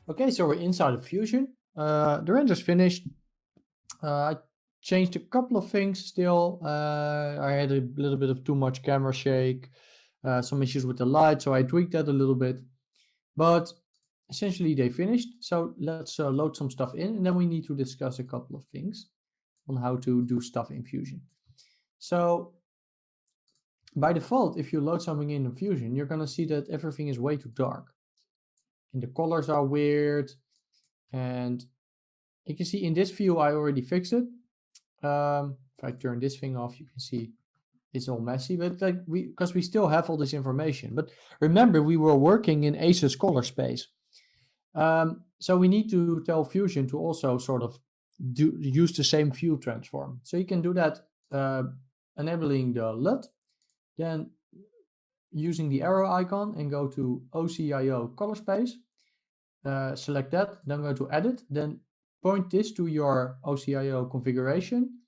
Okay, so we're inside of Fusion. The render's finished. I changed a couple of things still. I had a little bit of too much camera shake, some issues with the light, so I tweaked that a little bit. But essentially they finished. So let's load some stuff in, and then we need to discuss a couple of things on how to do stuff in Fusion. So by default, if you load something in Fusion, you're going to see that everything is way too dark. And the colors are weird. And you can see in this view, I already fixed it. If I turn this thing off, you can see it's all messy, but like because we still have all this information. But remember, we were working in Ace's color space. So we need to tell Fusion to also sort of use the same view transform. So you can do that enabling the LUT, then using the arrow icon and go to OCIO color space, select that, then go to edit, then point this to your OCIO configuration,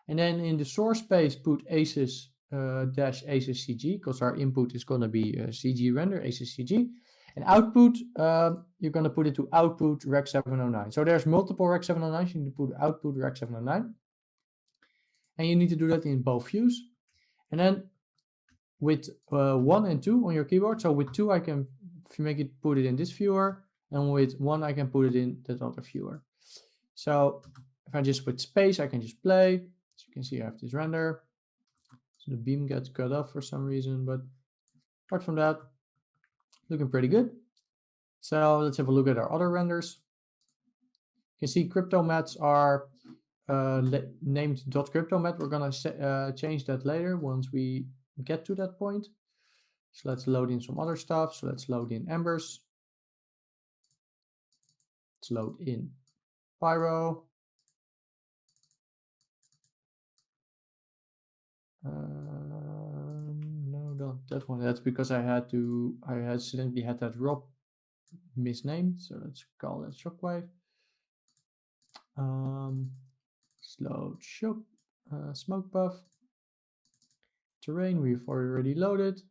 and then in the source space put ACES -ACES CG, because our input is going to be CG render ACES CG, and output you're going to put it to output Rec 709. So there's multiple Rec 709s. You need to put output Rec 709, and you need to do that in both views. And then with 1 and 2 on your keyboard. So with 2 I can put it in this viewer, and with 1 I can put it in that other viewer. So if I just put space, I can just play. As you can see, I have this render. So the beam gets cut off for some reason, but apart from that, looking pretty good. So let's have a look at our other renders. You can see CryptoMats are named .cryptomat. We're gonna change that later once we get to that point. So let's load in some other stuff. So let's load in embers. Let's load in pyro. No, not that one. That's because I accidentally had that Rob misnamed. So let's call that shockwave. Let's load smoke buff. Terrain we've already loaded.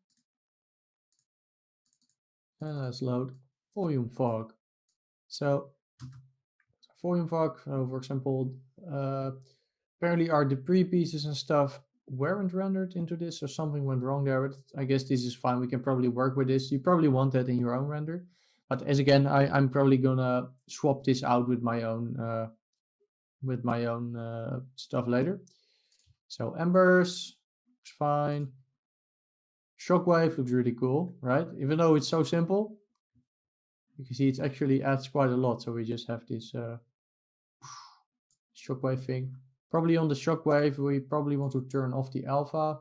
And let's load volume fog. So volume fog, for example, apparently our debris pieces and stuff weren't rendered into this, so something went wrong there, but I guess this is fine. We can probably work with this. You probably want that in your own render, but as again, I'm probably gonna swap this out with my own stuff later. So embers looks fine. Shockwave looks really cool, right? Even though it's so simple, you can see it actually adds quite a lot. So we just have this shockwave thing. Probably on the shockwave, we probably want to turn off the alpha.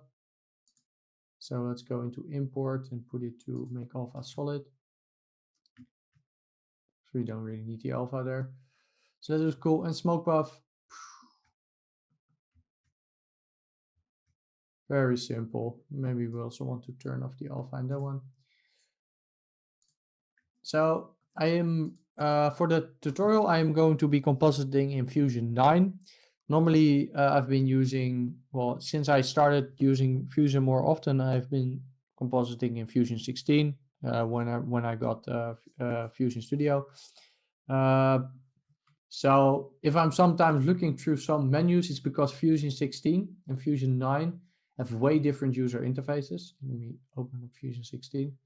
So let's go into import and put it to make alpha solid. So we don't really need the alpha there. So that was cool. And smoke buff. Very simple. Maybe we also want to turn off the alpha in that one. So I am, for the tutorial, I am going to be compositing in Fusion 9. Normally, I've been using, well, since I started using Fusion more often, I've been compositing in Fusion 16 when I got Fusion Studio. So if I'm sometimes looking through some menus, it's because Fusion 16 and Fusion 9 have way different user interfaces. Let me open up Fusion 16.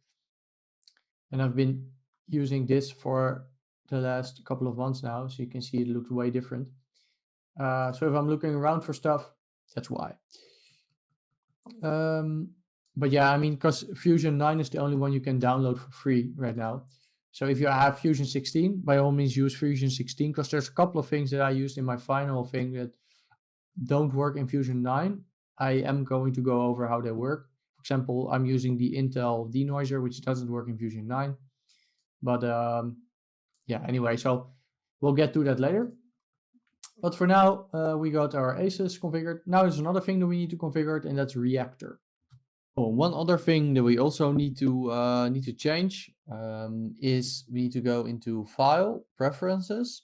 And I've been using this for the last couple of months now, so you can see it looks way different. So if I'm looking around for stuff, that's why. But yeah, I mean, because Fusion 9 is the only one you can download for free right now. So if you have Fusion 16, by all means use Fusion 16, because there's a couple of things that I used in my final thing that don't work in Fusion 9. I am going to go over how they work. For example, I'm using the Intel denoiser, which doesn't work in Fusion 9. But yeah, anyway, so we'll get to that later. But for now, we got our ACES configured. Now there's another thing that we need to configure, and that's reactor. Oh, one other thing that we also need to change is we need to go into File, Preferences,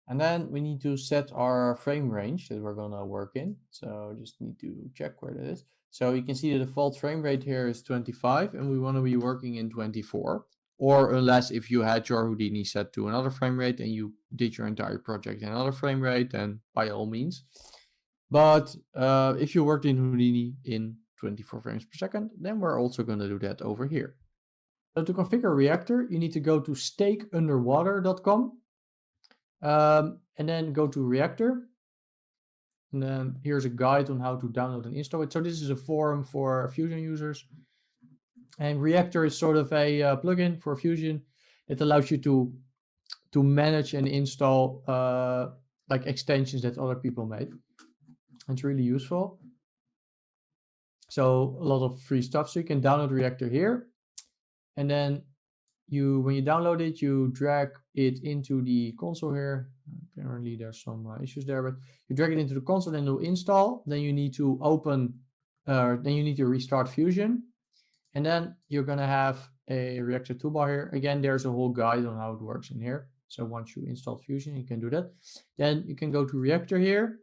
and then we need to set our frame range that we're gonna work in. So just need to check where that is. So you can see the default frame rate here is 25, and we want to be working in 24. or unless if you had your Houdini set to another frame rate and you did your entire project in another frame rate, then by all means. But if you worked in Houdini in 24 frames per second, then we're also going to do that over here. So to configure Reactor, you need to go to stakeunderwater.com and then go to Reactor. And then here's a guide on how to download and install it. So this is a forum for Fusion users. And Reactor is sort of a plugin for Fusion. It allows you to manage and install like extensions that other people made. It's really useful. So a lot of free stuff. So you can download Reactor here. And then when you download it, you drag it into the console here. Apparently there's some issues there, but you drag it into the console and it'll install. Then you need to restart Fusion. And then you're going to have a Reactor toolbar here. Again, there's a whole guide on how it works in here. So once you install Fusion, you can do that. Then you can go to Reactor here.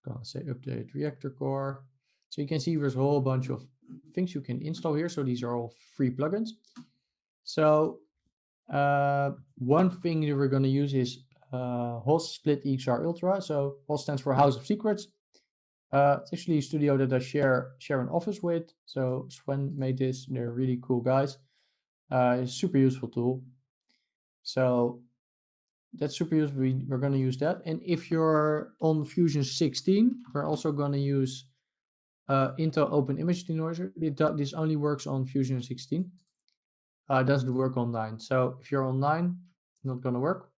Gonna say update Reactor core. So you can see there's a whole bunch of things you can install here. So these are all free plugins. So one thing that we're going to use is HOS Split EXR Ultra. So HOS stands for House of Secrets. It's actually a studio that I share an office with. So Sven made this. They're really cool guys. It's a super useful tool. So that's super useful. We're going to use that. And if you're on Fusion 16, we're also going to use Intel Open Image Denoiser. This only works on Fusion 16. It doesn't work on 9. So if you're on 9, not going to work.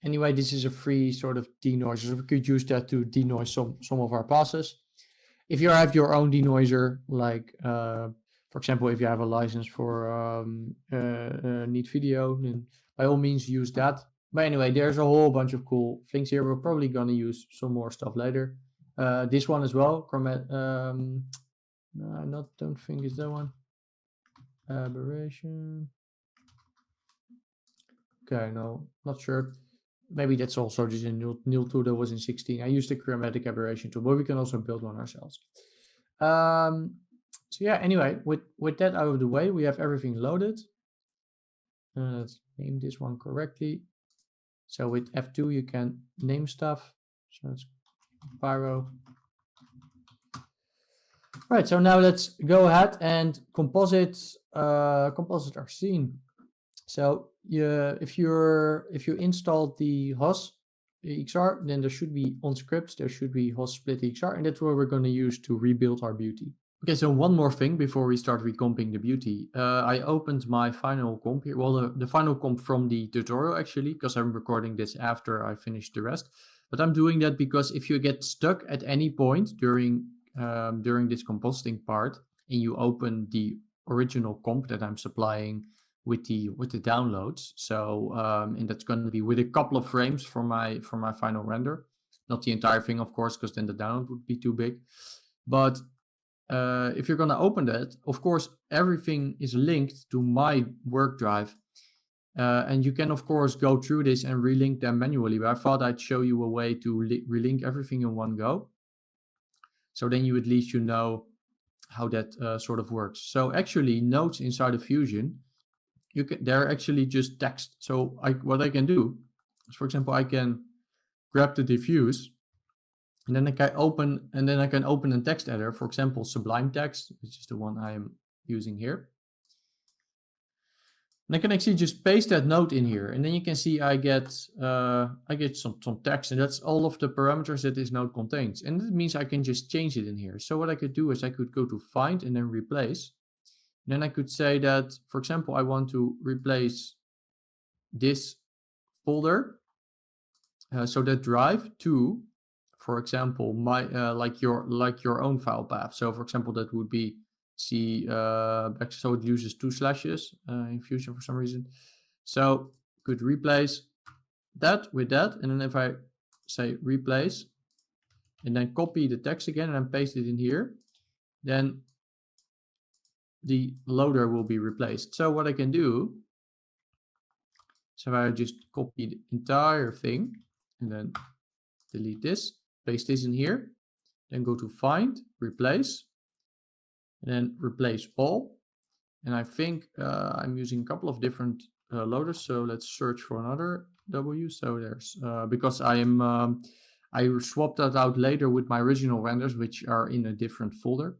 Anyway, this is a free sort of denoiser. So we could use that to denoise some of our passes. If you have your own denoiser, like for example, if you have a license for Neat Video, then by all means use that. But anyway, there's a whole bunch of cool things here. We're probably going to use some more stuff later. This one as well. No, I don't think it's that one. Aberration. Okay, no, not sure. Maybe that's also just a new tool that was in 16. I used the chromatic aberration tool, but we can also build one ourselves. So yeah, anyway, with that out of the way, we have everything loaded. Let's name this one correctly. So with F2, you can name stuff. So it's Pyro. Right, so now let's go ahead and composite our scene. So if you installed the HOS EXR, then there should be on scripts, there should be HOS split EXR, and that's what we're going to use to rebuild our beauty. Okay, so one more thing before we start recomping the beauty. I opened my final comp here. Well, the final comp from the tutorial actually, because I'm recording this after I finished the rest. But I'm doing that because if you get stuck at any point during this compositing part and you open the original comp that I'm supplying with the downloads, so and that's going to be with a couple of frames for my final render, not the entire thing of course, because then the download would be too big. But if you're going to open that, of course everything is linked to my work drive, and you can of course go through this and relink them manually, but I thought I'd show you a way to relink everything in one go, so then you at least know how that sort of works. So actually nodes inside of Fusion, they're actually just text. So what I can do is, for example, I can grab the diffuse, and then I can open a text editor, for example, Sublime Text, which is the one I am using here. And I can actually just paste that node in here, and then you can see I get some text, and that's all of the parameters that this node contains. And that means I can just change it in here. So what I could do is I could go to find and then replace. And then I could say that, for example, I want to replace this folder, so that drive to, for example, my like your own file path. So for example, that would be C, so it uses 2 slashes in Fusion for some reason. So could replace that with that, and then if I say replace and then copy the text again and then paste it in here, then the loader will be replaced. So what I can do, so I just copy the entire thing and then delete this, paste this in here, then go to find, replace, and then replace all. And I think I'm using a couple of different loaders, so let's search for another W. So there's because I swapped that out later with my original renders, which are in a different folder.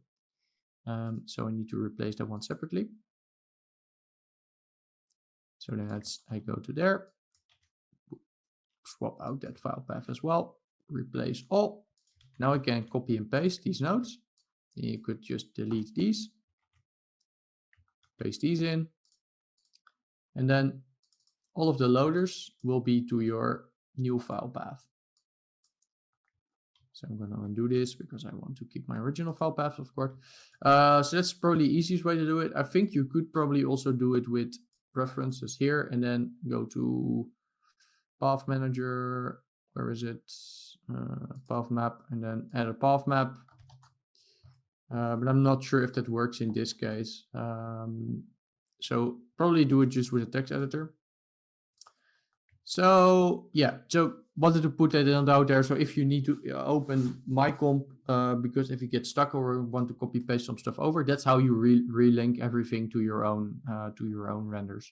So I need to replace that one separately. So then I go to there, swap out that file path as well, replace all. Now I can copy and paste these nodes. You could just delete these, paste these in, and then all of the loaders will be to your new file path. So I'm going to undo this because I want to keep my original file path, of course. So that's probably the easiest way to do it. I think you could probably also do it with preferences here and then go to path manager. Where is it? Path map, and then add a path map. But I'm not sure if that works in this case. So probably do it just with a text editor. So yeah, so wanted to put that out there. So if you need to open my comp, because if you get stuck or want to copy paste some stuff over, that's how you relink everything to your own renders.